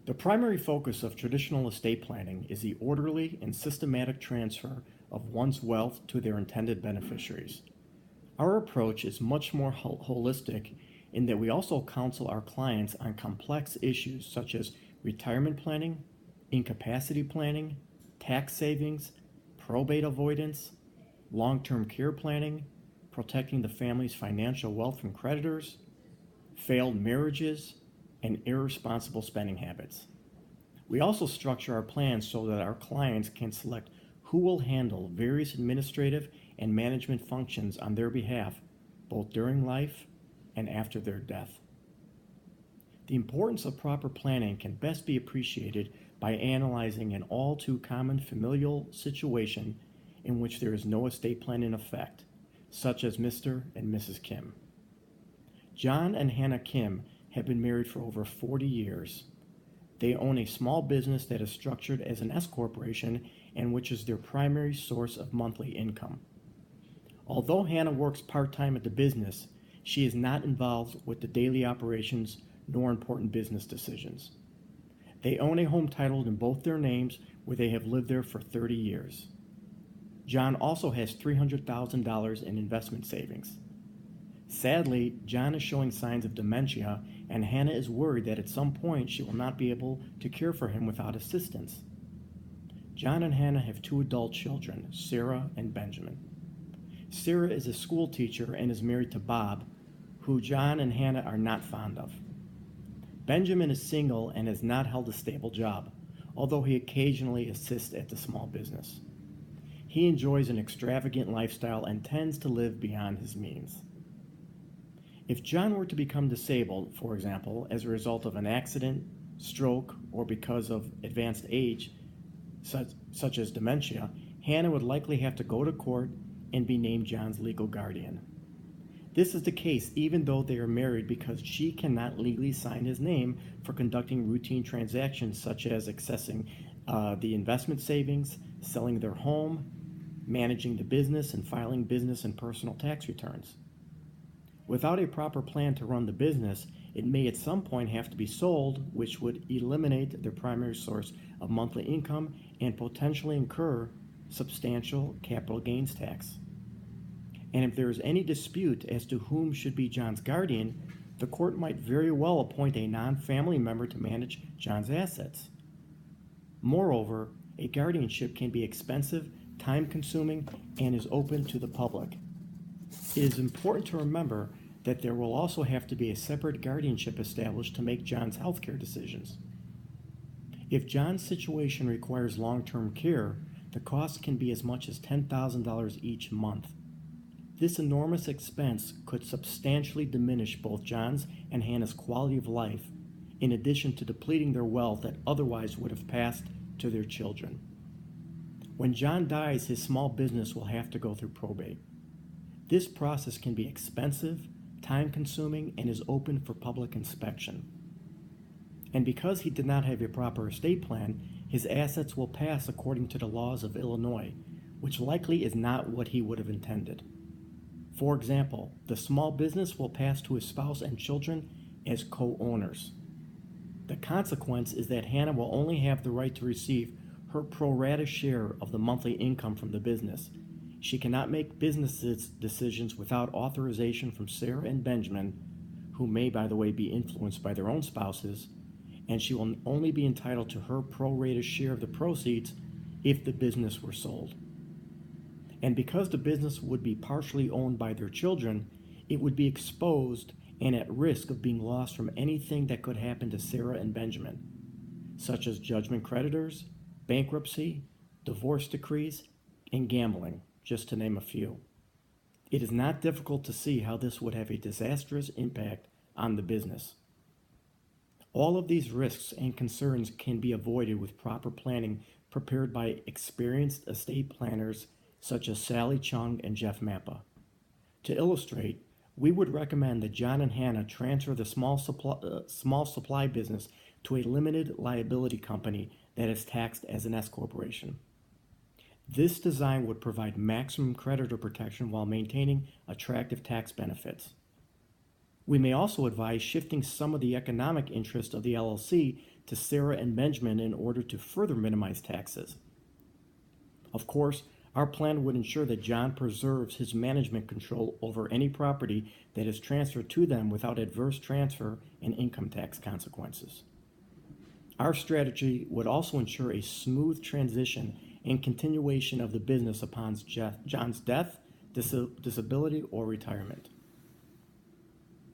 The primary focus of traditional estate planning is the orderly and systematic transfer of one's wealth to their intended beneficiaries. Our approach is much more holistic in that we also counsel our clients on complex issues such as retirement planning, incapacity planning, tax savings, probate avoidance, long-term care planning, protecting the family's financial wealth from creditors, failed marriages, and irresponsible spending habits. We also structure our plans so that our clients can select who will handle various administrative and management functions on their behalf, both during life and after their death. The importance of proper planning can best be appreciated by analyzing an all too common familial situation in which there is no estate plan in effect, such as Mr. and Mrs. Kim. John and Hannah Kim have been married for over 40 years. They own a small business that is structured as an S corporation and which is their primary source of monthly income. Although Hannah works part-time at the business, she is not involved with the daily operations nor important business decisions. They own a home titled in both their names where they have lived there for 30 years. John also has $300,000 in investment savings. Sadly, John is showing signs of dementia, and Hannah is worried that at some point she will not be able to care for him without assistance. John and Hannah have 2 adult children, Sarah and Benjamin. Sarah is a school teacher and is married to Bob, who John and Hannah are not fond of. Benjamin is single and has not held a stable job, although he occasionally assists at the small business. He enjoys an extravagant lifestyle and tends to live beyond his means. If John were to become disabled, for example, as a result of an accident, stroke, or because of advanced age, such as dementia, Hannah would likely have to go to court and be named John's legal guardian. This is the case even though they are married because she cannot legally sign his name for conducting routine transactions such as accessing the investment savings, selling their home, managing the business, and filing business and personal tax returns. Without a proper plan to run the business, it may at some point have to be sold, which would eliminate their primary source of monthly income and potentially incur substantial capital gains tax. And if there is any dispute as to whom should be John's guardian, the court might very well appoint a non-family member to manage John's assets. Moreover, a guardianship can be expensive, time-consuming, and is open to the public. It is important to remember that there will also have to be a separate guardianship established to make John's healthcare decisions. If John's situation requires long-term care, the cost can be as much as $10,000 each month. This enormous expense could substantially diminish both John's and Hannah's quality of life, in addition to depleting their wealth that otherwise would have passed to their children. When John dies, his small business will have to go through probate. This process can be expensive, time-consuming, and is open for public inspection. And because he did not have a proper estate plan, his assets will pass according to the laws of Illinois, which likely is not what he would have intended. For example, the small business will pass to his spouse and children as co-owners. The consequence is that Hannah will only have the right to receive her pro rata share of the monthly income from the business. She cannot make business decisions without authorization from Sarah and Benjamin, who may, by the way, be influenced by their own spouses, and she will only be entitled to her pro rata share of the proceeds if the business were sold. And because the business would be partially owned by their children, it would be exposed and at risk of being lost from anything that could happen to Sarah and Benjamin, such as judgment creditors, bankruptcy, divorce decrees, and gambling, just to name a few. It is not difficult to see how this would have a disastrous impact on the business. All of these risks and concerns can be avoided with proper planning prepared by experienced estate planners such as Sally Chung and Jeff Mappa. To illustrate, we would recommend that John and Hannah transfer the small supply business to a limited liability company that is taxed as an S corporation. This design would provide maximum creditor protection while maintaining attractive tax benefits. We may also advise shifting some of the economic interest of the LLC to Sarah and Benjamin in order to further minimize taxes. Of course, our plan would ensure that John preserves his management control over any property that is transferred to them without adverse transfer and income tax consequences. Our strategy would also ensure a smooth transition and continuation of the business upon John's death, disability, or retirement.